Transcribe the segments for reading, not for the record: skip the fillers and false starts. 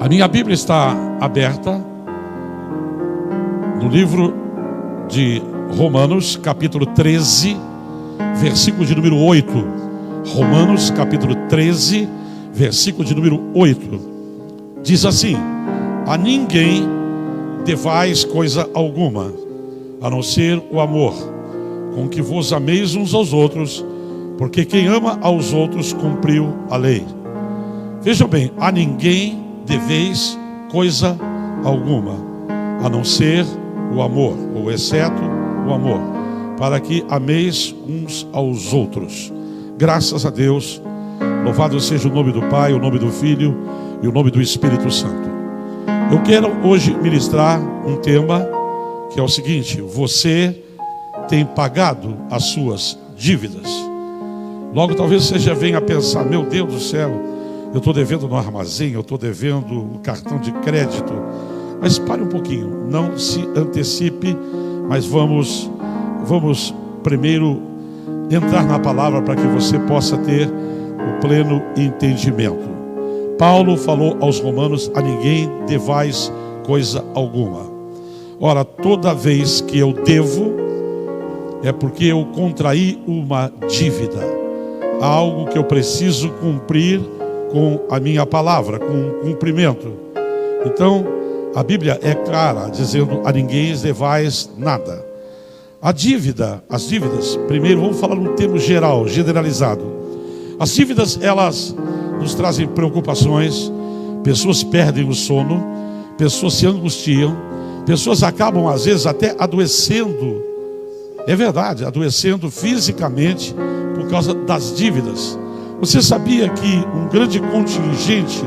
A minha Bíblia está aberta no livro de Romanos, capítulo 13, versículo de número 8. Romanos, capítulo 13, versículo de número 8. Diz assim: a ninguém devais coisa alguma, a não ser o amor, com que vos ameis uns aos outros, porque quem ama aos outros cumpriu a lei. Vejam bem, a ninguém deveis coisa alguma, a não ser o amor, ou exceto o amor, para que ameis uns aos outros. Graças a Deus, louvado seja o nome do Pai, o nome do Filho e o nome do Espírito Santo. Eu quero hoje ministrar um tema que é o seguinte: você tem pagado as suas dívidas? Logo talvez você já venha a pensar: meu Deus do céu, eu estou devendo no armazém, eu estou devendo no cartão de crédito. Mas pare um pouquinho, não se antecipe, mas vamos primeiro entrar na palavra para que você possa ter o pleno entendimento. Paulo falou aos romanos: a ninguém devais coisa alguma. Ora, toda vez que eu devo, é porque eu contraí uma dívida, algo que eu preciso cumprir com a minha palavra, com o cumprimento. Então, a Bíblia é clara, dizendo: a ninguém devais nada. A dívida, as dívidas, primeiro vamos falar num termo geral, generalizado. As dívidas, elas nos trazem preocupações, pessoas perdem o sono, pessoas se angustiam, pessoas acabam às vezes até adoecendo, é verdade, adoecendo fisicamente por causa das dívidas. Você sabia que um grande contingente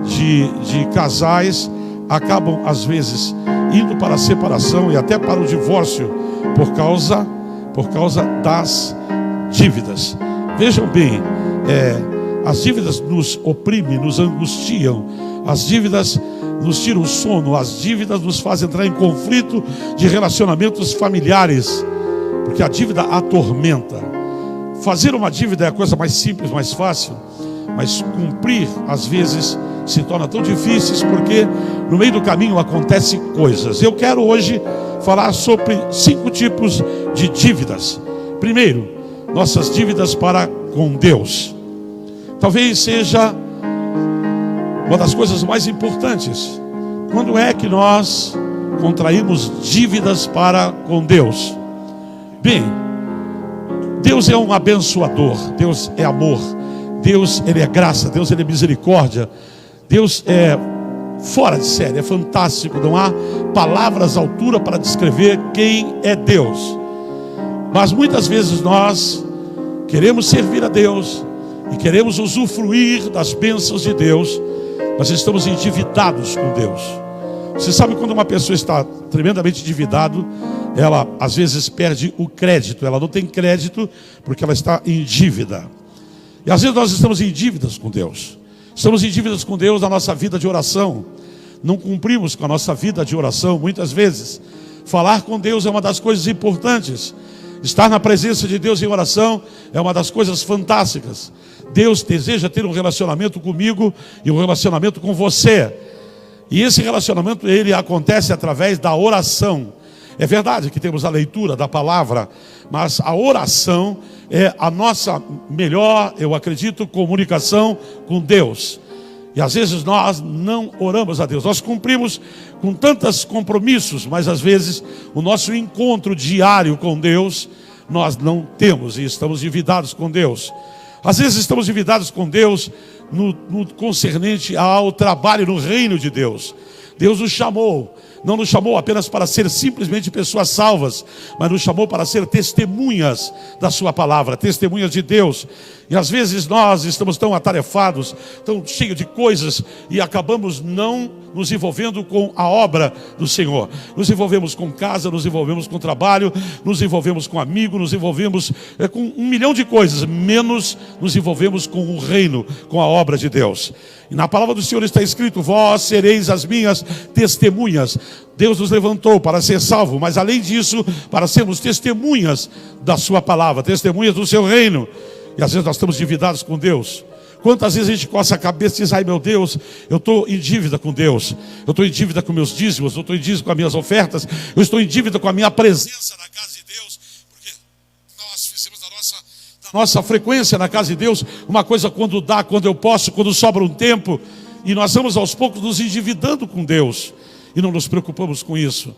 de casais acabam às vezes indo para a separação e até para o divórcio por causa das dívidas? Vejam bem, as dívidas nos oprimem, nos angustiam, as dívidas nos tiram o sono, as dívidas nos fazem entrar em conflito de relacionamentos familiares, porque a dívida atormenta. Fazer uma dívida é a coisa mais simples, mais fácil, mas cumprir às vezes se torna tão difícil, porque no meio do caminho acontecem coisas. Eu quero hoje falar sobre 5 tipos de dívidas. Primeiro, nossas dívidas para com Deus. Talvez seja uma das coisas mais importantes. Quando é que nós contraímos dívidas para com Deus? Bem, Deus é um abençoador, Deus é amor, Deus ele é graça, Deus ele é misericórdia, Deus é fora de série, é fantástico, não há palavras à altura para descrever quem é Deus. Mas muitas vezes nós queremos servir a Deus e queremos usufruir das bênçãos de Deus, mas estamos endividados com Deus. Você sabe, quando uma pessoa está tremendamente endividado, ela às vezes perde o crédito, ela não tem crédito porque ela está em dívida. E às vezes nós estamos em dívidas com Deus. Estamos em dívidas com Deus na nossa vida de oração. Não cumprimos com a nossa vida de oração muitas vezes. Falar com Deus é uma das coisas importantes. Estar na presença de Deus em oração é uma das coisas fantásticas. Deus deseja ter um relacionamento comigo e um relacionamento com você. E esse relacionamento, ele acontece através da oração. É verdade que temos a leitura da palavra, mas a oração é a nossa melhor, eu acredito, comunicação com Deus. E às vezes nós não oramos a Deus. Nós cumprimos com tantos compromissos, mas às vezes o nosso encontro diário com Deus nós não temos, e estamos endividados com Deus. Às vezes estamos endividados com Deus no concernente ao trabalho no reino de Deus. Deus nos chamou, não nos chamou apenas para ser simplesmente pessoas salvas, mas nos chamou para ser testemunhas da sua palavra, testemunhas de Deus. E às vezes nós estamos tão atarefados, tão cheios de coisas, e acabamos não nos envolvendo com a obra do Senhor. Nos envolvemos com casa, nos envolvemos com trabalho, nos envolvemos com amigo, nos envolvemos com 1 milhão de coisas, menos nos envolvemos com o reino, com a obra de Deus. E na palavra do Senhor está escrito: vós sereis as minhas testemunhas. Deus nos levantou para ser salvo, mas além disso, para sermos testemunhas da sua palavra, testemunhas do seu reino. E às vezes nós estamos endividados com Deus, Quantas vezes a gente coça a cabeça e diz: ai meu Deus, eu estou em dívida com Deus, eu estou em dívida com meus dízimos, eu estou em dívida com as minhas ofertas, eu estou em dívida com a minha presença na casa de Deus, porque nós fizemos da nossa frequência na casa de Deus uma coisa quando dá, quando eu posso, quando sobra um tempo, e nós vamos aos poucos nos endividando com Deus, e não nos preocupamos com isso.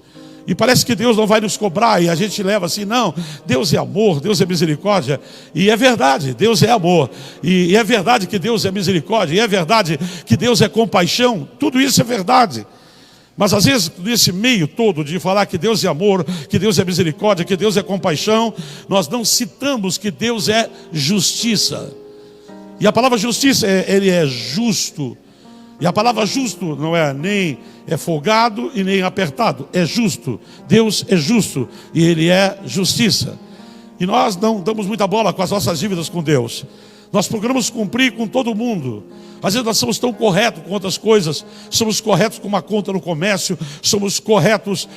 E parece que Deus não vai nos cobrar, e a gente leva assim: não, Deus é amor, Deus é misericórdia. E é verdade, Deus é amor. E é verdade que Deus é misericórdia. E é verdade que Deus é compaixão. Tudo isso é verdade. Mas às vezes, nesse meio todo de falar que Deus é amor, que Deus é misericórdia, que Deus é compaixão, nós não citamos que Deus é justiça. E a palavra justiça, Ele é justo. E a palavra justo não é nem folgado e nem apertado, é justo. Deus é justo e Ele é justiça. E nós não damos muita bola com as nossas dívidas com Deus. Nós procuramos cumprir com todo mundo. Às vezes nós somos tão corretos com outras coisas. Somos corretos com uma conta no comércio, somos corretos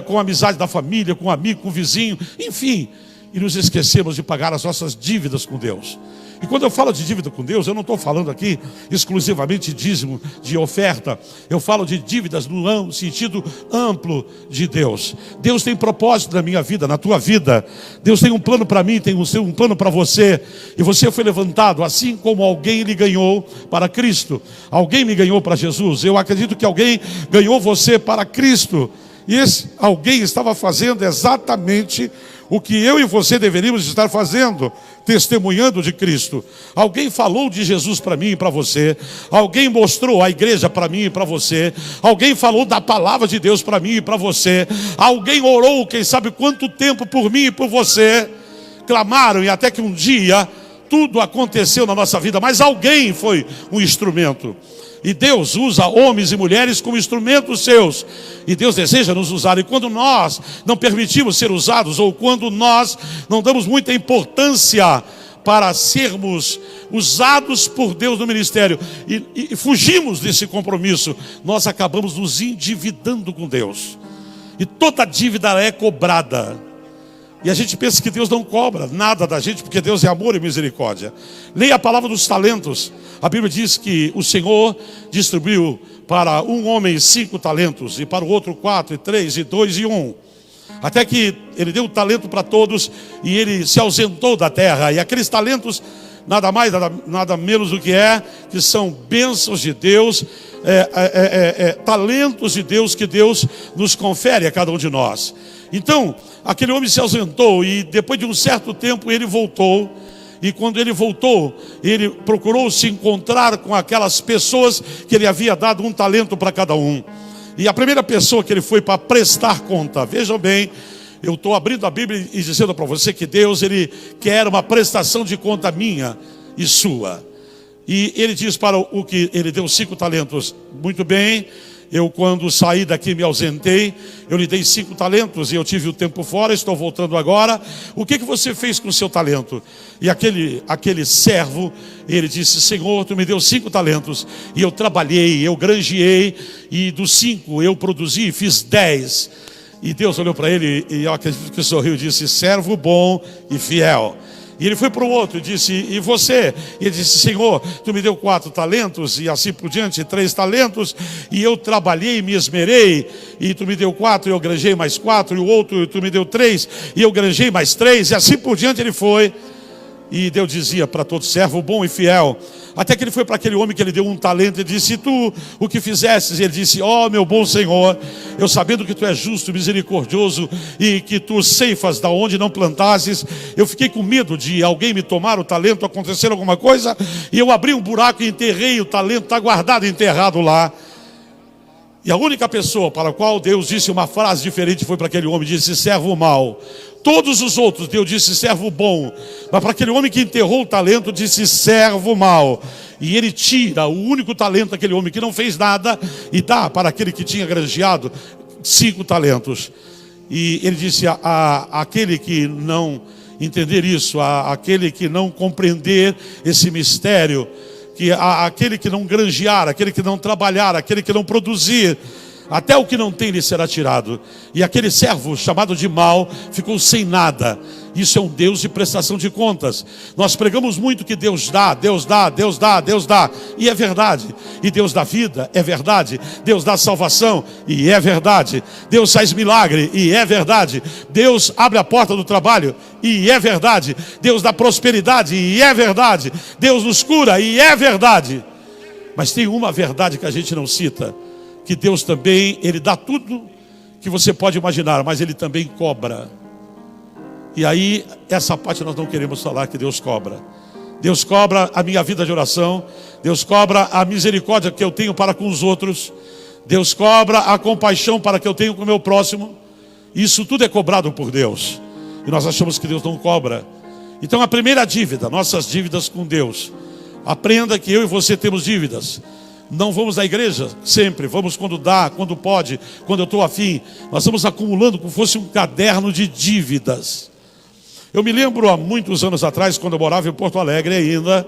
com a amizade da família, com o amigo, com o vizinho, enfim. E nos esquecemos de pagar as nossas dívidas com Deus. E quando eu falo de dívida com Deus, eu não estou falando aqui exclusivamente de dízimo, de oferta. Eu falo de dívidas no sentido amplo de Deus. Deus tem propósito na minha vida, na tua vida. Deus tem um plano para mim, tem um plano para você. E você foi levantado, assim como alguém lhe ganhou para Cristo. Alguém me ganhou para Jesus. Eu acredito que alguém ganhou você para Cristo. E esse alguém estava fazendo exatamente o que eu e você deveríamos estar fazendo, testemunhando de Cristo. Alguém falou de Jesus para mim e para você. Alguém mostrou a igreja para mim e para você. Alguém falou da palavra de Deus para mim e para você. Alguém orou, quem sabe quanto tempo, por mim e por você. Clamaram, e até que um dia tudo aconteceu na nossa vida, mas alguém foi um instrumento. E Deus usa homens e mulheres como instrumentos seus. E Deus deseja nos usar. E quando nós não permitimos ser usados, ou quando nós não damos muita importância para sermos usados por Deus no ministério, e fugimos desse compromisso, nós acabamos nos endividando com Deus. E toda dívida é cobrada. E a gente pensa que Deus não cobra nada da gente, porque Deus é amor e misericórdia. Leia a palavra dos talentos. A Bíblia diz que o Senhor distribuiu para um homem 5 talentos, e para o outro 4, e 3, e 2, e 1. Até que ele deu o talento para todos, e ele se ausentou da terra. E aqueles talentos, nada mais, nada menos do que são bênçãos de Deus, talentos de Deus que Deus nos confere a cada um de nós. Então, aquele homem se ausentou, e depois de um certo tempo ele voltou. E quando ele voltou, ele procurou se encontrar com aquelas pessoas que ele havia dado um talento para cada um. E a primeira pessoa que ele foi para prestar conta, vejam bem, eu estou abrindo a Bíblia e dizendo para você que Deus, Ele quer uma prestação de conta minha e sua. E ele diz para o que ele deu 5 talentos: muito bem, eu quando saí daqui me ausentei, eu lhe dei 5 talentos e eu tive o tempo fora, estou voltando agora. O que você fez com o seu talento? E aquele servo, ele disse: Senhor, tu me deu 5 talentos e eu trabalhei, eu granjeei, e dos 5 eu produzi e fiz 10. E Deus olhou para ele e eu acredito que sorriu e disse: servo bom e fiel. E ele foi para o outro e disse: e você? E ele disse: Senhor, tu me deu 4 talentos, e assim por diante, 3 talentos, e eu trabalhei, me esmerei, e tu me deu 4, e eu granjei mais 4, e o outro, tu me deu 3, e eu granjei mais 3, e assim por diante ele foi. E Deus dizia para todo: servo bom e fiel. Até que ele foi para aquele homem que ele deu um talento e disse: tu, o que fizestes? E ele disse: ó meu bom Senhor, eu sabendo que tu és justo, misericordioso, e que tu ceifas da onde não plantasses, eu fiquei com medo de alguém me tomar o talento, acontecer alguma coisa, e eu abri um buraco e enterrei o talento, está guardado, enterrado lá. E a única pessoa para a qual Deus disse uma frase diferente foi para aquele homem, disse: servo mau. Todos os outros, Deus disse: servo bom. Mas para aquele homem que enterrou o talento, disse: servo mau. E ele tira o único talento daquele homem que não fez nada e dá para aquele que tinha granjeado 5 talentos. E ele disse: aquele que não entender isso, aquele que não compreender esse mistério, que aquele que não granjear, aquele que não trabalhar, aquele que não produzir, Até o que não tem lhe será tirado. E aquele servo chamado de mau ficou sem nada. Isso é um Deus de prestação de contas. Nós pregamos muito que Deus dá, Deus dá, Deus dá, Deus dá. E é verdade. E Deus dá vida, é verdade. Deus dá salvação, e é verdade. Deus faz milagre, e é verdade. Deus abre a porta do trabalho, e é verdade. Deus dá prosperidade, e é verdade. Deus nos cura, e é verdade. Mas tem uma verdade que a gente não cita, que Deus também, Ele dá tudo que você pode imaginar, mas Ele também cobra. E aí, essa parte nós não queremos falar, que Deus cobra. Deus cobra a minha vida de oração. Deus cobra a misericórdia que eu tenho para com os outros. Deus cobra a compaixão para que eu tenho com o meu próximo. Isso tudo é cobrado por Deus. E nós achamos que Deus não cobra. Então a primeira dívida, nossas dívidas com Deus. Aprenda que eu e você temos dívidas. Não vamos à igreja sempre, vamos quando dá, quando pode, quando eu estou afim. Nós estamos acumulando como fosse um caderno de dívidas. Eu me lembro há muitos anos atrás, quando eu morava em Porto Alegre ainda,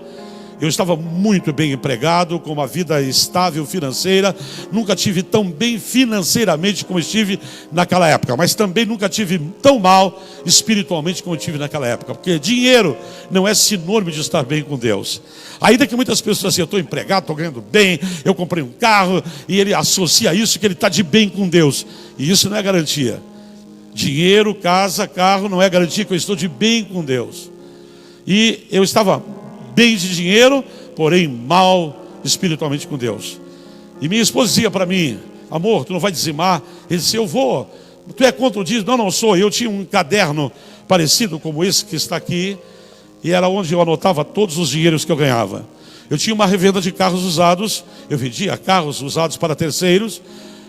eu estava muito bem empregado, com uma vida estável financeira. Nunca tive tão bem financeiramente como estive naquela época, mas também nunca tive tão mal espiritualmente como eu tive naquela época, porque dinheiro não é sinônimo de estar bem com Deus. Ainda que muitas pessoas assim, eu estou empregado, estou ganhando bem, eu comprei um carro, e ele associa isso que ele está de bem com Deus, e isso não é garantia. Dinheiro, casa, carro não é garantia que eu estou de bem com Deus. E eu estava bem de dinheiro, porém mal espiritualmente com Deus. E minha esposa dizia para mim: amor, tu não vai dizimar? Ele disse: eu vou. Tu é contra o dízimo? Não, não sou. Eu tinha um caderno parecido como esse que está aqui, e era onde eu anotava todos os dinheiros que eu ganhava. Eu tinha uma revenda de carros usados, eu vendia carros usados para terceiros,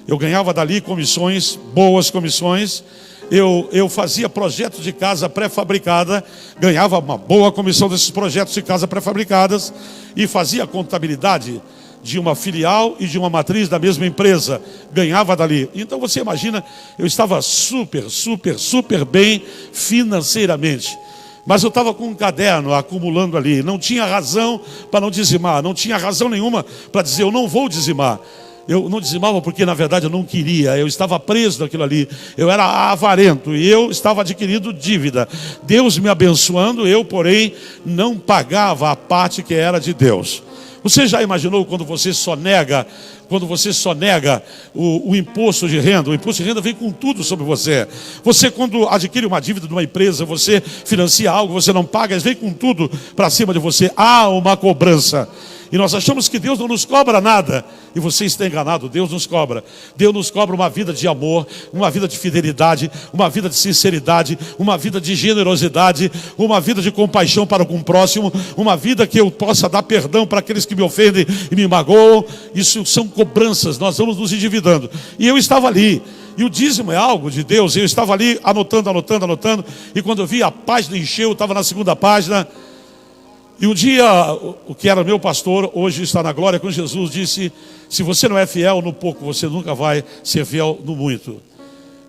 eu ganhava dali comissões, boas comissões. Eu fazia projetos de casa pré-fabricada, ganhava uma boa comissão desses projetos de casa pré-fabricadas, e fazia a contabilidade de uma filial e de uma matriz da mesma empresa, ganhava dali. Então você imagina, eu estava super bem financeiramente. Mas eu estava com um caderno acumulando ali, não tinha razão para não dizimar, não tinha razão nenhuma para dizer eu não vou dizimar. Eu não dizimava porque na verdade eu não queria, eu estava preso naquilo ali, eu era avarento e eu estava adquirindo dívida. Deus me abençoando, eu porém não pagava a parte que era de Deus. Você já imaginou quando você só nega o imposto de renda? O imposto de renda vem com tudo sobre você. Você quando adquire uma dívida de uma empresa, você financia algo, você não paga, vem com tudo para cima de você. Há uma cobrança. E nós achamos que Deus não nos cobra nada. E você está enganado, Deus nos cobra. Deus nos cobra uma vida de amor, uma vida de fidelidade, uma vida de sinceridade, uma vida de generosidade, uma vida de compaixão para com o próximo, uma vida que eu possa dar perdão para aqueles que me ofendem e me magoam. Isso são cobranças, nós vamos nos endividando. E eu estava ali. E o dízimo é algo de Deus. Eu estava ali anotando. E quando eu vi a página encheu, eu estava na segunda página. E um dia, o que era meu pastor, hoje está na glória com Jesus, disse: se você não é fiel no pouco, você nunca vai ser fiel no muito.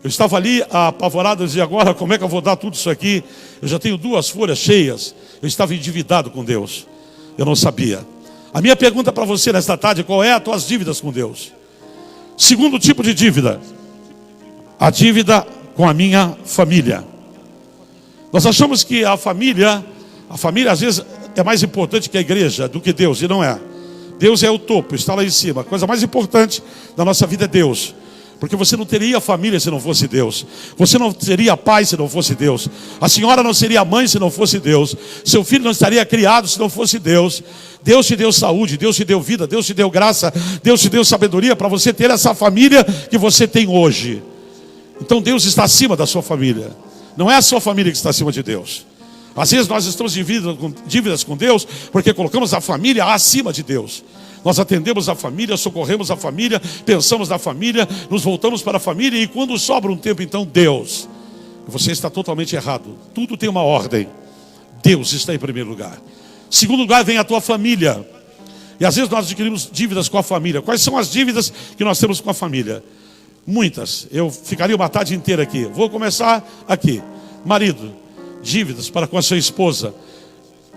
Eu estava ali apavorado, eu dizia: agora como é que eu vou dar tudo isso aqui? Eu já tenho 2 folhas cheias. Eu estava endividado com Deus, eu não sabia. A minha pergunta para você nesta tarde: qual é as tuas dívidas com Deus? Segundo tipo de dívida, a dívida com a minha família. Nós achamos que a família às vezes é mais importante que a igreja, do que Deus, e não é. Deus é o topo, está lá em cima. A coisa mais importante da nossa vida é Deus. Porque você não teria família se não fosse Deus. Você não teria pai se não fosse Deus. A senhora não seria mãe se não fosse Deus. Seu filho não estaria criado se não fosse Deus. Deus te deu saúde, Deus te deu vida, Deus te deu graça, Deus te deu sabedoria para você ter essa família que você tem hoje. Então Deus está acima da sua família. Não é a sua família que está acima de Deus. Às vezes nós estamos em dívidas com Deus porque colocamos a família acima de Deus. Nós atendemos a família, socorremos a família, pensamos na família, nos voltamos para a família, e quando sobra um tempo, então Deus. Você está totalmente errado. Tudo tem uma ordem. Deus está em primeiro lugar. Segundo lugar vem a tua família. E às vezes nós adquirimos dívidas com a família. Quais são as dívidas que nós temos com a família? Muitas. Eu ficaria uma tarde inteira aqui. Vou começar aqui. Marido, dívidas para com a sua esposa.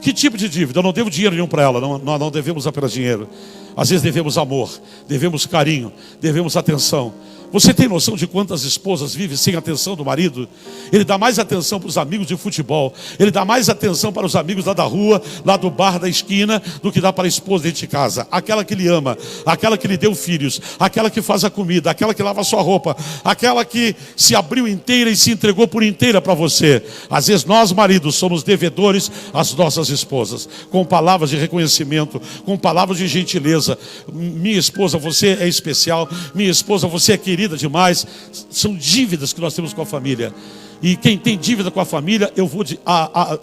Que tipo de dívida? Eu não devo dinheiro nenhum para ela. Nós não devemos apenas dinheiro. Às vezes devemos amor, devemos carinho, devemos atenção. Você tem noção de quantas esposas vivem sem atenção do marido? Ele dá mais atenção para os amigos de futebol, ele dá mais atenção para os amigos lá da rua, lá do bar da esquina, do que dá para a esposa dentro de casa. Aquela que lhe ama, aquela que lhe deu filhos, aquela que faz a comida, aquela que lava a sua roupa, aquela que se abriu inteira e se entregou por inteira para você. Às vezes nós, maridos, somos devedores às nossas esposas, com palavras de reconhecimento, com palavras de gentileza. Minha esposa, você é especial. Minha esposa, você é querida demais. São dívidas que nós temos com a família. E quem tem dívida com a família, eu vou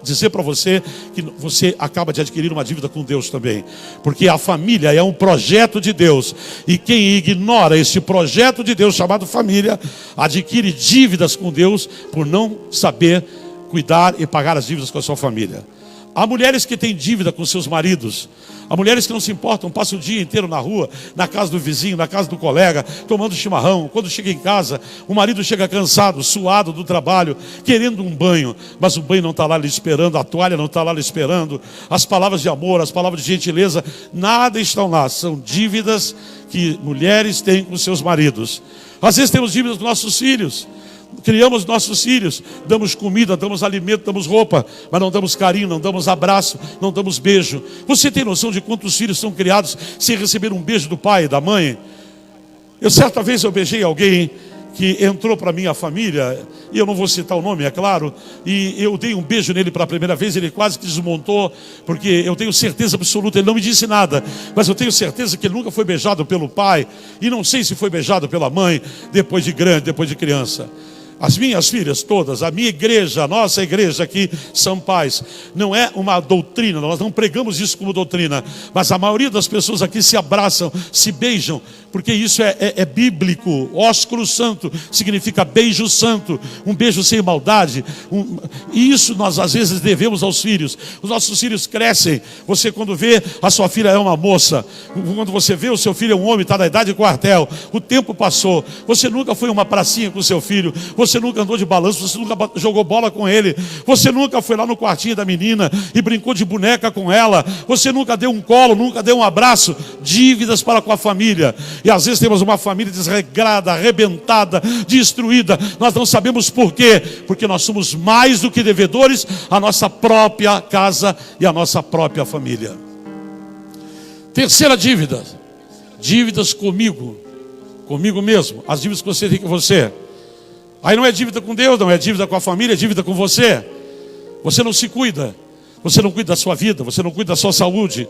dizer para você que você acaba de adquirir uma dívida com Deus também. Porque a família é um projeto de Deus. E quem ignora esse projeto de Deus chamado família, adquire dívidas com Deus por não saber cuidar e pagar as dívidas com a sua família. Há mulheres que têm dívida com seus maridos. Há mulheres que não se importam, passam o dia inteiro na rua, na casa do vizinho, na casa do colega, tomando chimarrão. Quando chega em casa, o marido chega cansado, suado do trabalho, querendo um banho. Mas o banho não está lá lhe esperando, a toalha não está lá lhe esperando. As palavras de amor, as palavras de gentileza, nada estão lá. São dívidas que mulheres têm com seus maridos. Às vezes temos dívidas com nossos filhos. Criamos nossos filhos, damos comida, damos alimento, damos roupa, mas não damos carinho, não damos abraço, não damos beijo. Você tem noção de quantos filhos são criados sem receber um beijo do pai e da mãe? Certa vez eu beijei alguém que entrou para minha família, e eu não vou citar o nome, é claro, e eu dei um beijo nele para a primeira vez, ele quase que desmontou, porque eu tenho certeza absoluta, ele não me disse nada, mas eu tenho certeza que ele nunca foi beijado pelo pai, e não sei se foi beijado pela mãe, depois de grande, depois de criança. As minhas filhas todas, a minha igreja, a nossa igreja aqui, São Pais, não é uma doutrina, nós não pregamos isso como doutrina, mas a maioria das pessoas aqui se abraçam, se beijam, porque isso é bíblico. Ósculo santo significa beijo santo, um beijo sem maldade, e isso nós às vezes devemos aos filhos. Os nossos filhos crescem, você quando vê a sua filha é uma moça, quando você vê o seu filho é um homem, está na idade de quartel, o tempo passou, você nunca foi uma pracinha com o seu filho, você nunca andou de balanço, você nunca jogou bola com ele, você nunca foi lá no quartinho da menina e brincou de boneca com ela, você nunca deu um colo, nunca deu um abraço. Dívidas para com a família. E às vezes temos uma família desregrada, arrebentada, destruída. Nós não sabemos por quê, porque nós somos mais do que devedores à nossa própria casa e à nossa própria família. Terceira dívida: dívidas comigo mesmo. As dívidas que você tem com você. Aí não é dívida com Deus, não é dívida com a família, é dívida com você. Você não se cuida, você não cuida da sua vida, você não cuida da sua saúde,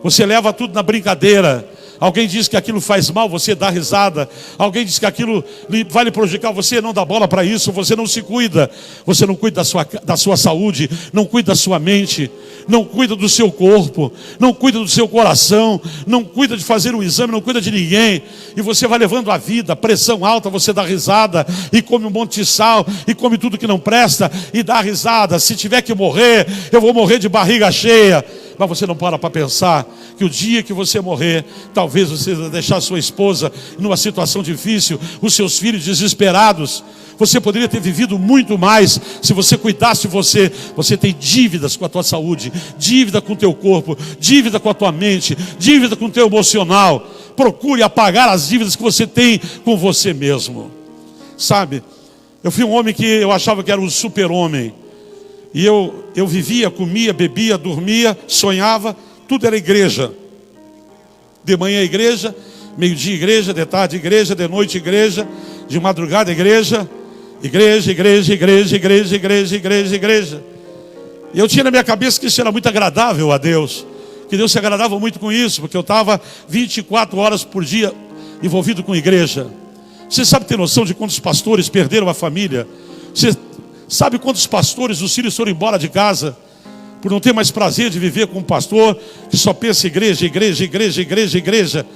você leva tudo na brincadeira. Alguém diz que aquilo faz mal, você dá risada. Alguém diz que aquilo vai lhe prejudicar, você não dá bola para isso, você não se cuida. Você não cuida da sua saúde, não cuida da sua mente, não cuida do seu corpo, não cuida do seu coração, não cuida de fazer um exame, não cuida de ninguém. E você vai levando a vida, pressão alta, você dá risada, e come um monte de sal, e come tudo que não presta, e dá risada. Se tiver que morrer, eu vou morrer de barriga cheia. Mas você não para pensar que o dia que você morrer, talvez você vai deixar sua esposa numa situação difícil, os seus filhos desesperados. Você poderia ter vivido muito mais se você cuidasse de você. Você tem dívidas com a tua saúde, dívida com o teu corpo, dívida com a tua mente, dívida com o teu emocional. Procure apagar as dívidas que você tem com você mesmo. Sabe, eu fui um homem que eu achava que era um super-homem. E eu vivia, comia, bebia, dormia, sonhava, tudo era igreja. De manhã igreja, meio-dia igreja, de tarde igreja, de noite igreja, de madrugada igreja. Igreja, igreja, igreja, igreja, igreja, igreja, igreja. E eu tinha na minha cabeça que isso era muito agradável a Deus, que Deus se agradava muito com isso, porque eu estava 24 horas por dia envolvido com igreja. Você sabe ter noção de quantos pastores perderam a família? Você sabe quantos pastores, os filhos foram embora de casa por não ter mais prazer de viver com um pastor que só pensa igreja, igreja, igreja, igreja, igreja.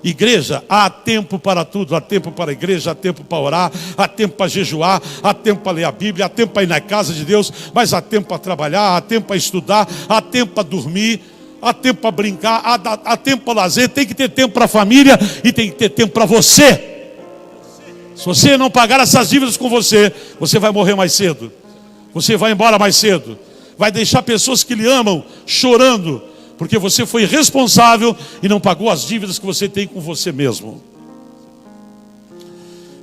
Igreja, há tempo para tudo, há tempo para a igreja, há tempo para orar, há tempo para jejuar, há tempo para ler a Bíblia, há tempo para ir na casa de Deus, mas há tempo para trabalhar, há tempo para estudar, há tempo para dormir, há tempo para brincar, há tempo para lazer. Tem que ter tempo para a família e tem que ter tempo para você. Se você não pagar essas dívidas com você, você vai morrer mais cedo, você vai embora mais cedo, vai deixar pessoas que lhe amam chorando, porque você foi responsável e não pagou as dívidas que você tem com você mesmo.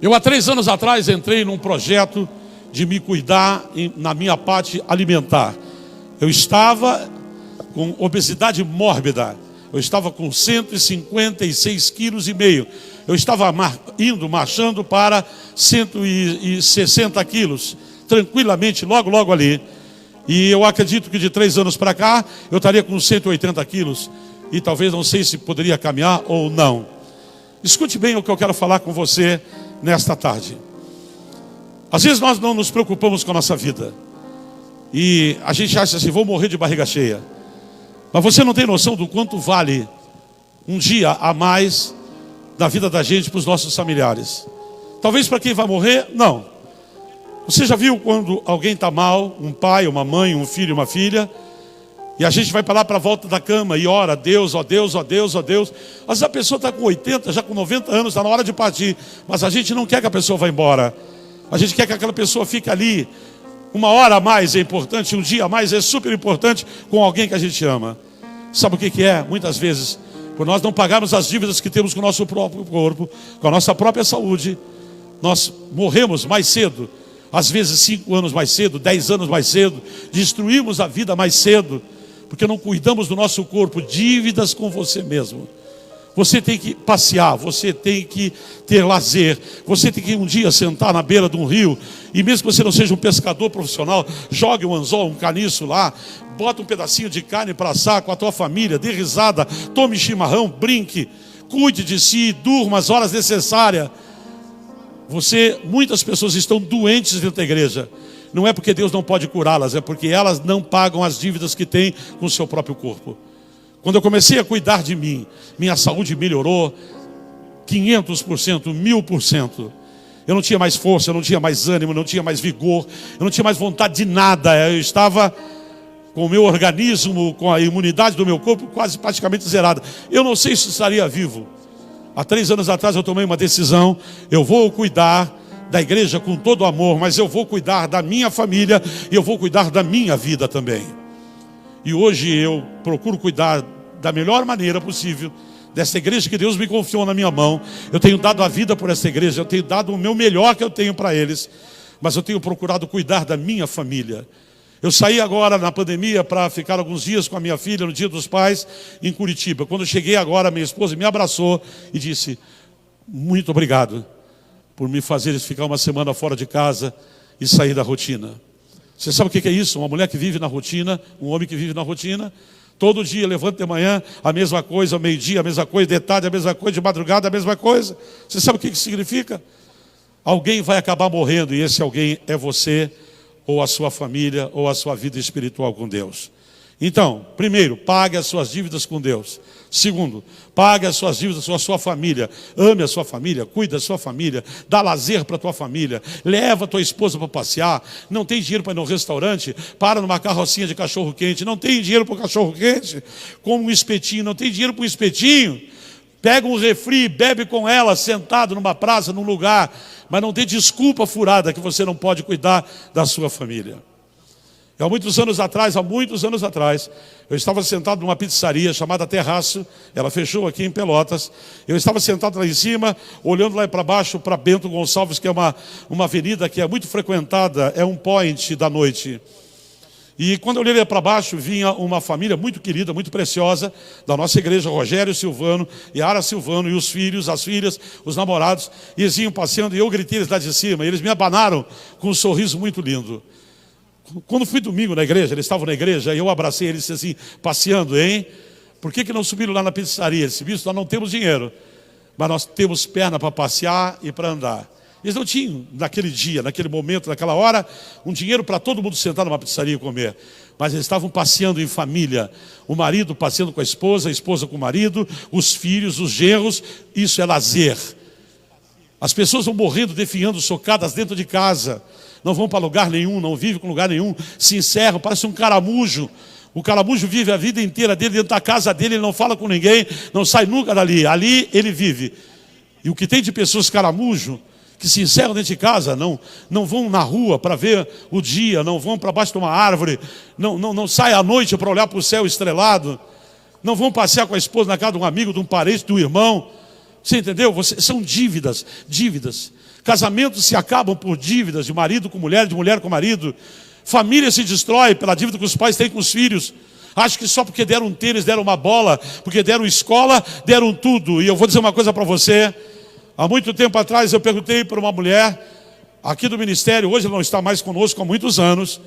Eu há 3 anos atrás entrei num projeto de me cuidar na minha parte alimentar. Eu estava com obesidade mórbida. Eu estava com 156,5 quilos. Eu estava marchando para 160 quilos, tranquilamente, logo ali. E eu acredito que de 3 anos para cá, eu estaria com 180 quilos. E talvez, não sei se poderia caminhar ou não. Escute bem o que eu quero falar com você nesta tarde. Às vezes nós não nos preocupamos com a nossa vida. E a gente acha assim, vou morrer de barriga cheia. Mas você não tem noção do quanto vale um dia a mais da vida da gente para os nossos familiares. Talvez para quem vai morrer, não. Você já viu quando alguém está mal, um pai, uma mãe, um filho, uma filha, e a gente vai para lá para a volta da cama e ora, Deus, ó Deus, ó Deus, ó Deus. Às vezes a pessoa está com 80, já com 90 anos, está na hora de partir. Mas a gente não quer que a pessoa vá embora. A gente quer que aquela pessoa fique ali. Uma hora a mais é importante, um dia a mais é super importante com alguém que a gente ama. Sabe o que é? Muitas vezes, por nós não pagarmos as dívidas que temos com o nosso próprio corpo, com a nossa própria saúde, nós morremos mais cedo. Às vezes 5 anos mais cedo, 10 anos mais cedo. Destruímos a vida mais cedo, porque não cuidamos do nosso corpo. Dívidas com você mesmo. Você tem que passear, você tem que ter lazer, você tem que um dia sentar na beira de um rio, e mesmo que você não seja um pescador profissional, jogue um anzol, um caniço lá, bota um pedacinho de carne para assar com a tua família, dê risada, tome chimarrão, brinque, cuide de si, durma as horas necessárias. Muitas pessoas estão doentes dentro da igreja. Não é porque Deus não pode curá-las, é porque elas não pagam as dívidas que têm com o seu próprio corpo. Quando eu comecei a cuidar de mim, minha saúde melhorou 500%, 1000%. Eu não tinha mais força, eu não tinha mais ânimo, não tinha mais vigor, eu não tinha mais vontade de nada. Eu estava com o meu organismo, com a imunidade do meu corpo quase praticamente zerada. Eu não sei se estaria vivo. Há 3 anos atrás eu tomei uma decisão. Eu vou cuidar da igreja com todo amor, mas eu vou cuidar da minha família e eu vou cuidar da minha vida também. E hoje eu procuro cuidar da melhor maneira possível dessa igreja que Deus me confiou na minha mão. Eu tenho dado a vida por essa igreja, eu tenho dado o meu melhor que eu tenho para eles, mas eu tenho procurado cuidar da minha família. Eu saí agora na pandemia para ficar alguns dias com a minha filha no Dia dos Pais em Curitiba. Quando eu cheguei agora, minha esposa me abraçou e disse: muito obrigado por me fazer ficar uma semana fora de casa e sair da rotina. Você sabe o que é isso? Uma mulher que vive na rotina, um homem que vive na rotina. Todo dia, levanta de manhã, a mesma coisa, ao meio-dia, a mesma coisa, de tarde, a mesma coisa, de madrugada, a mesma coisa. Você sabe o que isso significa? Alguém vai acabar morrendo, e esse alguém é você, ou a sua família, ou a sua vida espiritual com Deus. Então, primeiro, pague as suas dívidas com Deus. Segundo, pague as suas dívidas com a sua família. Ame a sua família, cuide da sua família, dá lazer para a tua família, leva a tua esposa para passear. Não tem dinheiro para ir no restaurante, para numa carrocinha de cachorro-quente. Não tem dinheiro para o cachorro-quente, come um espetinho. Não tem dinheiro para um espetinho, pega um refri, bebe com ela, sentado numa praça, num lugar. Mas não tem desculpa furada que você não pode cuidar da sua família. Há muitos anos atrás, eu estava sentado numa pizzaria chamada Terraço. Ela fechou aqui em Pelotas. Eu estava sentado lá em cima, olhando lá para baixo para Bento Gonçalves, que é uma avenida que é muito frequentada, é um point da noite. E quando eu olhei para baixo, vinha uma família muito querida, muito preciosa, da nossa igreja, Rogério Silvano, Yara Silvano, e os filhos, as filhas, os namorados, e eles iam passeando, e eu gritei eles lá de cima, e eles me abanaram com um sorriso muito lindo. Quando fui domingo na igreja, eles estavam na igreja, e eu abracei eles e disse assim: passeando, hein? Por que não subiram lá na pizzaria? Eles disseram: nós não temos dinheiro, mas nós temos perna para passear e para andar. Eles não tinham, naquele dia, naquele momento, naquela hora, um dinheiro para todo mundo sentar numa pizzaria e comer. Mas eles estavam passeando em família. O marido passeando com a esposa com o marido, os filhos, os genros. Isso é lazer. As pessoas vão morrendo, definhando, socadas dentro de casa. Não vão para lugar nenhum, não vivem com lugar nenhum. Se encerram, parece um caramujo. O caramujo vive a vida inteira dele, dentro da casa dele, ele não fala com ninguém, não sai nunca dali. Ali ele vive. E o que tem de pessoas caramujo, que se encerram dentro de casa, não vão na rua para ver o dia, não vão para baixo de uma árvore, não saem à noite para olhar para o céu estrelado, não vão passear com a esposa na casa de um amigo, de um parente, de um irmão. Você entendeu? São dívidas. Casamentos se acabam por dívidas de marido com mulher, de mulher com marido. Família se destrói pela dívida que os pais têm com os filhos. Acho que só porque deram um tênis, deram uma bola, porque deram escola, deram tudo. E eu vou dizer uma coisa para você. Há muito tempo atrás eu perguntei para uma mulher aqui do ministério, hoje ela não está mais conosco há muitos anos,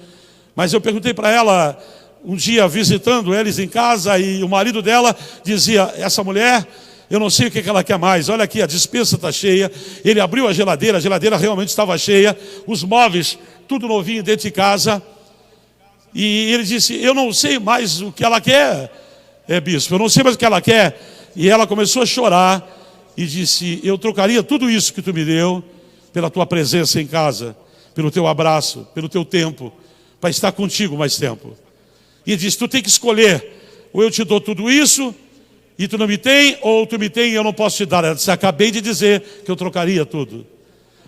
mas eu perguntei para ela, um dia visitando eles em casa, e o marido dela dizia, essa mulher, eu não sei o que ela quer mais, olha aqui, a despensa está cheia. Ele abriu a geladeira realmente estava cheia, os móveis, tudo novinho dentro de casa. E ele disse, eu não sei mais o que ela quer, bispo, eu não sei mais o que ela quer. E ela começou a chorar e disse, eu trocaria tudo isso que tu me deu pela tua presença em casa, pelo teu abraço, pelo teu tempo, para estar contigo mais tempo. E ele disse, tu tem que escolher, ou eu te dou tudo isso e tu não me tem, ou tu me tem e eu não posso te dar. Ela disse, acabei de dizer que eu trocaria tudo.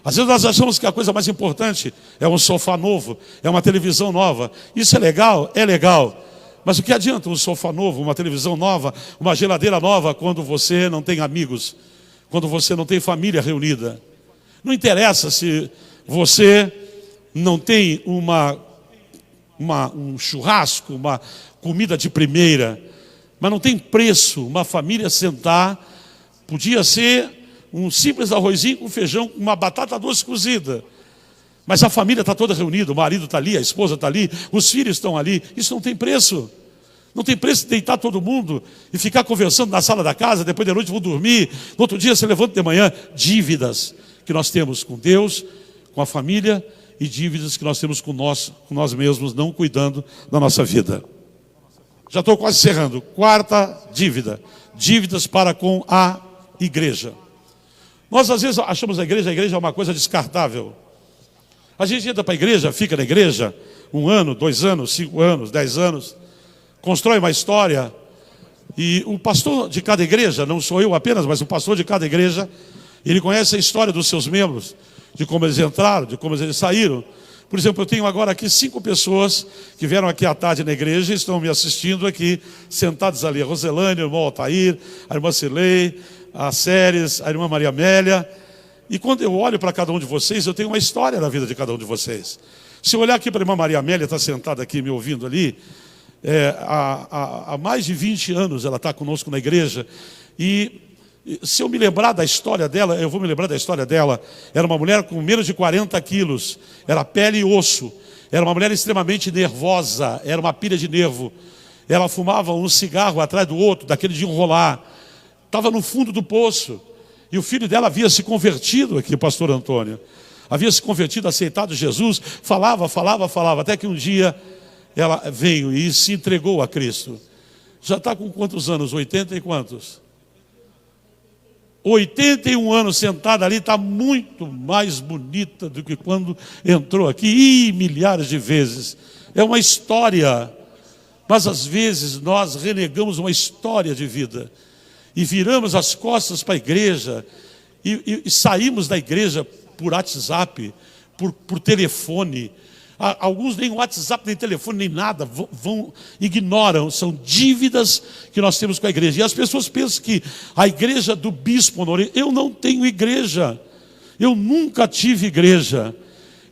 Às vezes nós achamos que a coisa mais importante é um sofá novo, é uma televisão nova. Isso é legal? É legal. Mas o que adianta um sofá novo, uma televisão nova, uma geladeira nova, quando você não tem amigos, quando você não tem família reunida? Não interessa se você não tem um churrasco, uma comida de primeira, mas não tem preço uma família sentar, podia ser um simples arrozinho com feijão, uma batata doce cozida, mas a família está toda reunida, o marido está ali, a esposa está ali, os filhos estão ali. Isso não tem preço. Não tem preço de deitar todo mundo e ficar conversando na sala da casa, depois de noite vão dormir, no outro dia você levanta de manhã. Dívidas que nós temos com Deus, com a família, e dívidas que nós temos com nós mesmos, não cuidando da nossa vida. Já estou quase encerrando. Quarta dívida, dívidas para com a igreja. Nós às vezes achamos a igreja é uma coisa descartável. A gente entra para a igreja, fica na igreja 1 ano, 2 anos, 5 anos, 10 anos, constrói uma história, e o pastor de cada igreja, não sou eu apenas, mas o pastor de cada igreja, ele conhece a história dos seus membros, de como eles entraram, de como eles saíram. Por exemplo, eu tenho agora aqui 5 pessoas que vieram aqui à tarde na igreja e estão me assistindo aqui, sentados ali. A Roselane, o irmão Altair, a irmã Cilei, a Séries, a irmã Maria Amélia. E quando eu olho para cada um de vocês, eu tenho uma história na vida de cada um de vocês. Se eu olhar aqui para a irmã Maria Amélia, está sentada aqui me ouvindo ali, há mais de 20 anos ela está conosco na igreja. E se eu me lembrar da história dela, eu vou me lembrar da história dela. Era uma mulher com menos de 40 quilos, era pele e osso, era uma mulher extremamente nervosa, era uma pilha de nervo. Ela fumava um cigarro atrás do outro, daquele de enrolar, estava no fundo do poço. E o filho dela havia se convertido aqui, o pastor Antônio, havia se convertido, aceitado Jesus, falava, até que um dia ela veio e se entregou a Cristo. Já está com quantos anos? 80 e quantos? 81 anos sentada ali, está muito mais bonita do que quando entrou aqui, milhares de vezes. É uma história, mas às vezes nós renegamos uma história de vida e viramos as costas para a igreja e saímos da igreja por WhatsApp, por telefone. Alguns nem WhatsApp, nem telefone, nem nada, ignoram. São dívidas que nós temos com a igreja. E as pessoas pensam que a igreja do bispo Honoré, eu não tenho igreja, eu nunca tive igreja.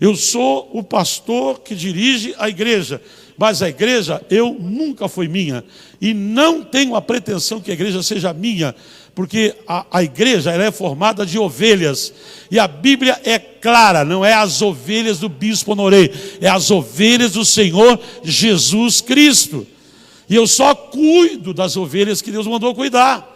Eu sou o pastor que dirige a igreja, mas a igreja nunca foi minha. E não tenho a pretensão que a igreja seja minha, porque a igreja ela é formada de ovelhas. E a Bíblia é clara, não é as ovelhas do bispo Honoré, é as ovelhas do Senhor Jesus Cristo. E eu só cuido das ovelhas que Deus mandou cuidar.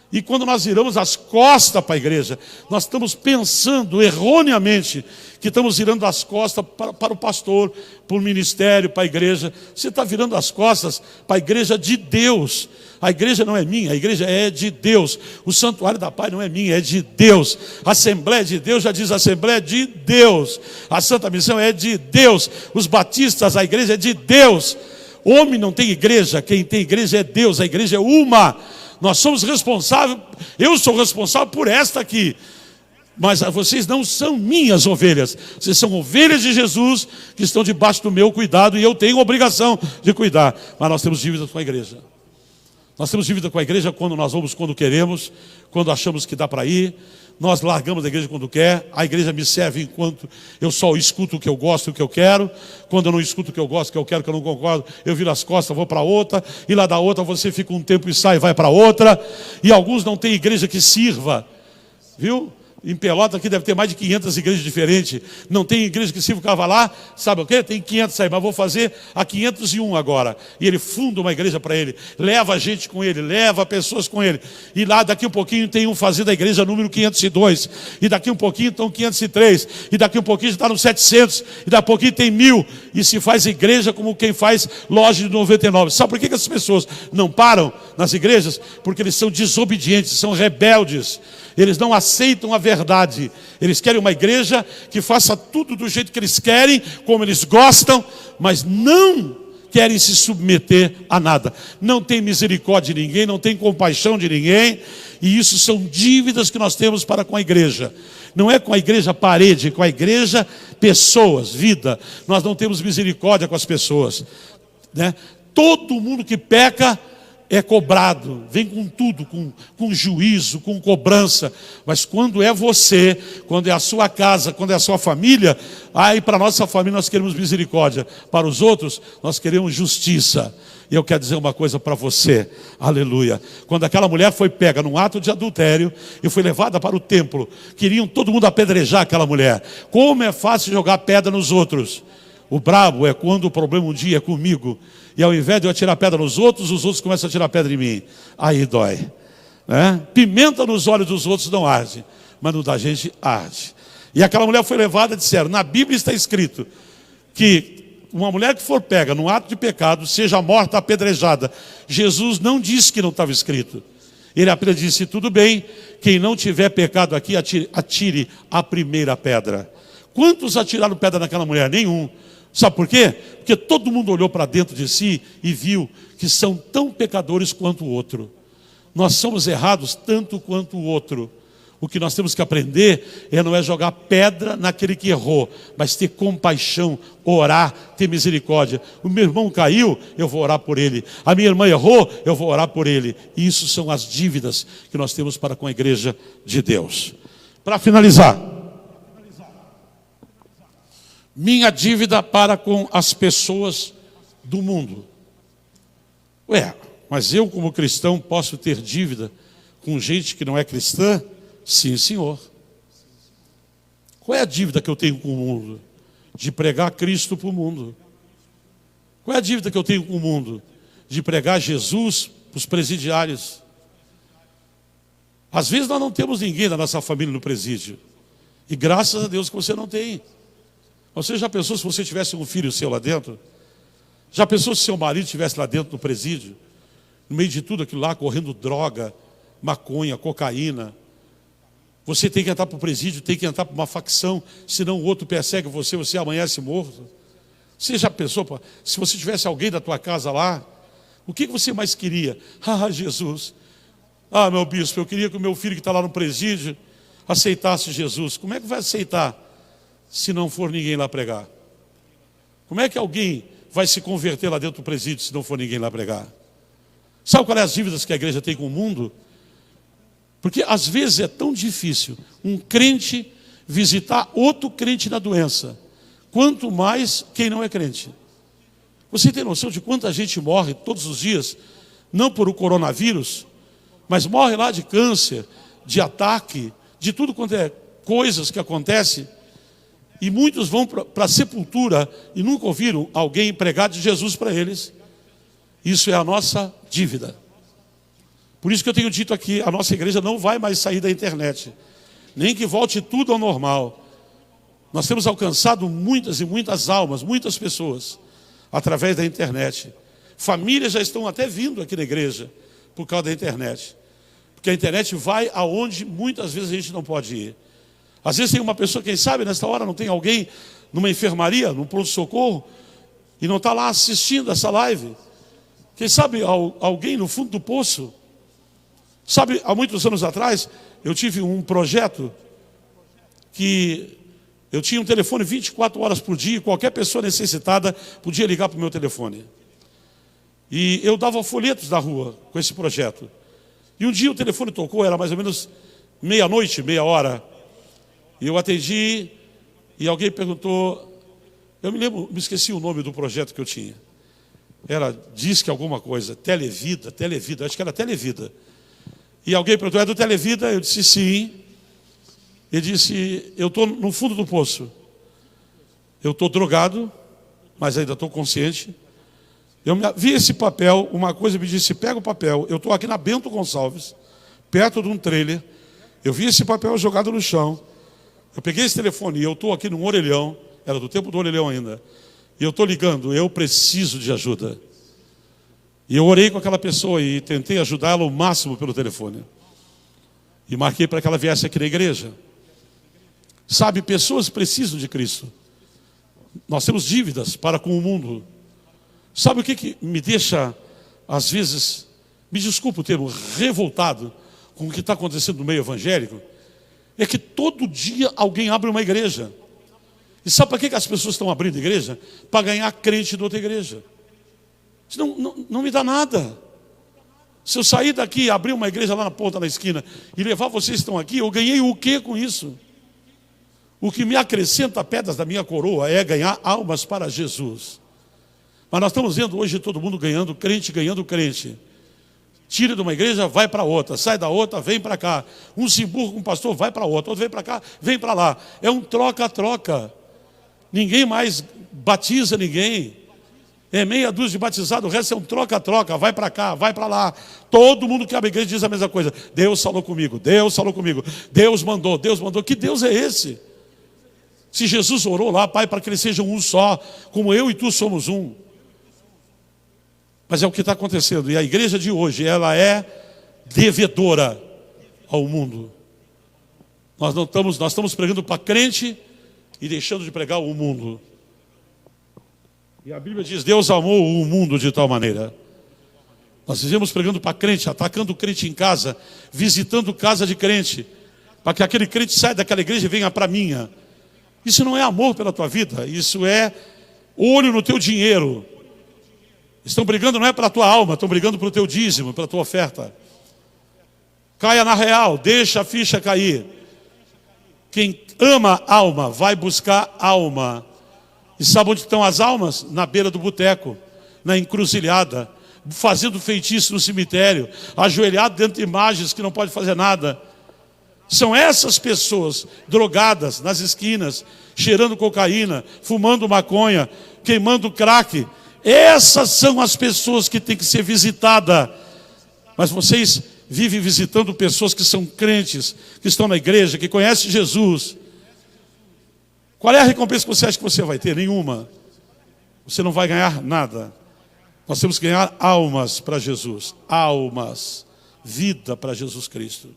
E quando nós viramos as costas para a igreja, nós estamos pensando erroneamente que estamos virando as costas para o pastor, para o ministério, para a igreja. Você está virando as costas para a igreja de Deus. A igreja não é minha, a igreja é de Deus. O santuário da paz não é minha, é de Deus. A Assembleia de Deus, já diz a Assembleia de Deus. A Santa Missão é de Deus. Os batistas, a igreja é de Deus. Homem não tem igreja, quem tem igreja é Deus. A igreja é uma. Nós somos responsáveis, eu sou responsável por esta aqui. Mas vocês não são minhas ovelhas. Vocês são ovelhas de Jesus que estão debaixo do meu cuidado e eu tenho obrigação de cuidar. Mas nós temos dívidas com a igreja. Nós temos dívida com a igreja quando nós vamos, quando queremos, quando achamos que dá para ir. nós largamos a igreja quando quer, a igreja me serve enquanto eu só escuto o que eu gosto, o que eu quero. Quando eu não escuto o que eu gosto, o que eu quero, que eu não concordo, eu viro as costas, vou para outra, e lá da outra você fica um tempo e sai e vai para outra. E alguns não têm igreja que sirva, viu? Em Pelota aqui deve ter mais de 500 igrejas diferentes. Não tem igreja que sirva, o cara vai lá, sabe o quê? Tem 500 aí, mas vou fazer a 501 agora. E ele funda uma igreja para ele, leva a gente com ele, leva pessoas com ele. E lá daqui um pouquinho tem um fazendo a igreja número 502. E daqui um pouquinho estão 503. E daqui um pouquinho já está no 700. E daqui a pouquinho tem 1000. E se faz igreja como quem faz loja de 99. Sabe por que essas pessoas não param nas igrejas? Porque eles são desobedientes, são rebeldes. Eles não aceitam a verdade. Eles querem uma igreja que faça tudo do jeito que eles querem, como eles gostam, mas não querem se submeter a nada. Não tem misericórdia de ninguém, não tem compaixão de ninguém. E isso são dívidas que nós temos para com a igreja. Não é com a igreja parede, é com a igreja pessoas, vida. Nós não temos misericórdia com as pessoas, né? Todo mundo que peca é cobrado, vem com tudo, com juízo, com cobrança. Mas quando é você, quando é a sua casa, quando é a sua família, aí para a nossa família nós queremos misericórdia, para os outros nós queremos justiça. E eu quero dizer uma coisa para você, aleluia. Quando aquela mulher foi pega num ato de adultério e foi levada para o templo, queriam todo mundo apedrejar aquela mulher. Como é fácil jogar pedra nos outros. O brabo é quando o problema um dia é comigo, e ao invés de eu atirar pedra nos outros, os outros começam a tirar pedra em mim. Aí dói, né? Pimenta nos olhos dos outros não arde, mas no da gente arde. E aquela mulher foi levada e disseram, na Bíblia está escrito que uma mulher que for pega num ato de pecado, seja morta apedrejada. Jesus não disse que não estava escrito. Ele apenas disse, tudo bem, quem não tiver pecado aqui, atire a primeira pedra. Quantos atiraram pedra naquela mulher? Nenhum. Sabe por quê? Porque todo mundo olhou para dentro de si e viu que são tão pecadores quanto o outro. Nós somos errados tanto quanto o outro. O que nós temos que aprender não é jogar pedra naquele que errou, mas ter compaixão, orar, ter misericórdia. O meu irmão caiu, eu vou orar por ele. A minha irmã errou, eu vou orar por ele. E isso são as dívidas que nós temos para com a igreja de Deus. Para finalizar, minha dívida para com as pessoas do mundo. Mas eu como cristão posso ter dívida com gente que não é cristã? Sim, senhor. Qual é a dívida que eu tenho com o mundo? De pregar Cristo para o mundo. Qual é a dívida que eu tenho com o mundo? De pregar Jesus para os presidiários. Às vezes nós não temos ninguém da nossa família no presídio. E graças a Deus que você não tem. Você já pensou se você tivesse um filho seu lá dentro? Já pensou se seu marido estivesse lá dentro do presídio? No meio de tudo aquilo lá, correndo droga, maconha, cocaína. Você tem que entrar para o presídio, tem que entrar para uma facção, senão o outro persegue você, você amanhece morto. Você já pensou, se você tivesse alguém da tua casa lá, o que você mais queria? Ah, Jesus. Ah, meu bispo, eu queria que o meu filho que está lá no presídio aceitasse Jesus. Como é que vai aceitar se não for ninguém lá pregar? Como é que alguém vai se converter lá dentro do presídio se não for ninguém lá pregar? Sabe qual é as dívidas que a igreja tem com o mundo? Porque às vezes é tão difícil um crente visitar outro crente na doença, quanto mais quem não é crente. Você tem noção de quanta gente morre todos os dias, não por o coronavírus, mas morre lá de câncer, de ataque, de tudo quanto é coisas que acontecem. E muitos vão para a sepultura e nunca ouviram alguém pregar de Jesus para eles. Isso é a nossa dívida. Por isso que eu tenho dito aqui, a nossa igreja não vai mais sair da internet. Nem que volte tudo ao normal. Nós temos alcançado muitas e muitas almas, muitas pessoas, através da internet. Famílias já estão até vindo aqui na igreja, por causa da internet. Porque a internet vai aonde muitas vezes a gente não pode ir. Às vezes tem uma pessoa, quem sabe, nesta hora não tem alguém numa enfermaria, num pronto-socorro, e não está lá assistindo essa live. Quem sabe alguém no fundo do poço. Sabe, há muitos anos atrás, eu tive um projeto que eu tinha um telefone 24 horas por dia, e qualquer pessoa necessitada podia ligar para o meu telefone. E eu dava folhetos na rua com esse projeto. E um dia o telefone tocou, era mais ou menos meia-noite, meia hora. E eu atendi e alguém perguntou, eu me esqueci o nome do projeto que eu tinha. Era Disque alguma coisa, Televida, acho que era Televida. E alguém perguntou, é do Televida? Eu disse sim. Ele disse, eu estou no fundo do poço. Eu estou drogado, mas ainda estou consciente. Eu vi esse papel, uma coisa me disse, pega o papel. Eu estou aqui na Bento Gonçalves, perto de um trailer. Eu vi esse papel jogado no chão. Eu peguei esse telefone e eu estou aqui num orelhão. Era do tempo do orelhão ainda. E eu estou ligando, eu preciso de ajuda. E eu orei com aquela pessoa e tentei ajudá-la o máximo pelo telefone. E marquei para que ela viesse aqui na igreja. Sabe, pessoas precisam de Cristo. Nós temos dívidas para com o mundo. Sabe o que me deixa, às vezes, me desculpa o termo, revoltado com o que está acontecendo no meio evangélico? É que todo dia alguém abre uma igreja. E sabe para que as pessoas estão abrindo igreja? Para ganhar crente de outra igreja. Isso não me dá nada. Se eu sair daqui e abrir uma igreja lá na ponta da esquina e levar vocês que estão aqui, eu ganhei o que com isso? O que me acrescenta pedras da minha coroa é ganhar almas para Jesus. Mas nós estamos vendo hoje todo mundo ganhando crente. Tira de uma igreja, vai para outra. Sai da outra, vem para cá. Um se emburra com um pastor, vai para outra. Outro vem para cá, vem para lá. É um troca-troca. Ninguém mais batiza ninguém. É meia dúzia de batizado, o resto é um troca-troca. Vai para cá, vai para lá. Todo mundo que abre a igreja diz a mesma coisa. Deus falou comigo, Deus mandou. Que Deus é esse? Se Jesus orou lá, Pai, para que eles sejam um só, como eu e tu somos um. Mas é o que está acontecendo. E a igreja de hoje, ela é devedora ao mundo. Nós estamos pregando para crente e deixando de pregar o mundo. E a Bíblia diz, Deus amou o mundo de tal maneira. Nós vivemos pregando para crente, atacando o crente em casa, visitando casa de crente, para que aquele crente saia daquela igreja e venha para a minha. Isso não é amor pela tua vida, isso é olho no teu dinheiro. Estão brigando não é pela tua alma, estão brigando pelo teu dízimo, pela tua oferta. Caia na real, deixa a ficha cair. Quem ama alma, vai buscar alma. E sabe onde estão as almas? Na beira do boteco, na encruzilhada, fazendo feitiço no cemitério, ajoelhado dentro de imagens que não pode fazer nada. São essas pessoas drogadas nas esquinas, cheirando cocaína, fumando maconha, queimando crack. Essas são as pessoas que têm que ser visitadas. Mas vocês vivem visitando pessoas que são crentes, que estão na igreja, que conhecem Jesus. Qual é a recompensa que você acha que você vai ter? Nenhuma. Você não vai ganhar nada. Nós temos que ganhar almas para Jesus. Almas. Vida para Jesus Cristo.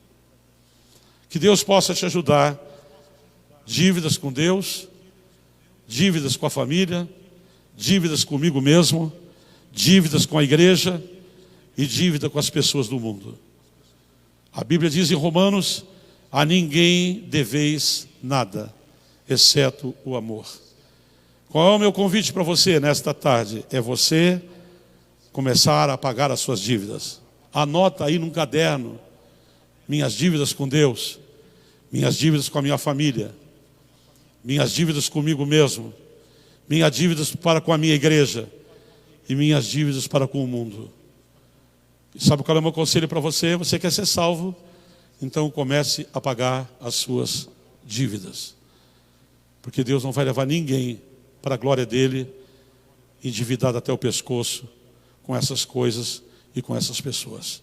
Que Deus possa te ajudar. Dívidas com Deus, dívidas com a família, dívidas comigo mesmo, dívidas com a igreja e dívida com as pessoas do mundo. A Bíblia diz em Romanos, a ninguém deveis nada, exceto o amor. Qual é o meu convite para você nesta tarde? É você começar a pagar as suas dívidas. Anota aí num caderno, minhas dívidas com Deus, minhas dívidas com a minha família, minhas dívidas comigo mesmo, minhas dívidas para com a minha igreja e minhas dívidas para com o mundo. E sabe qual é o meu conselho para você? Você quer ser salvo? Então comece a pagar as suas dívidas. Porque Deus não vai levar ninguém para a glória dele endividado até o pescoço com essas coisas e com essas pessoas.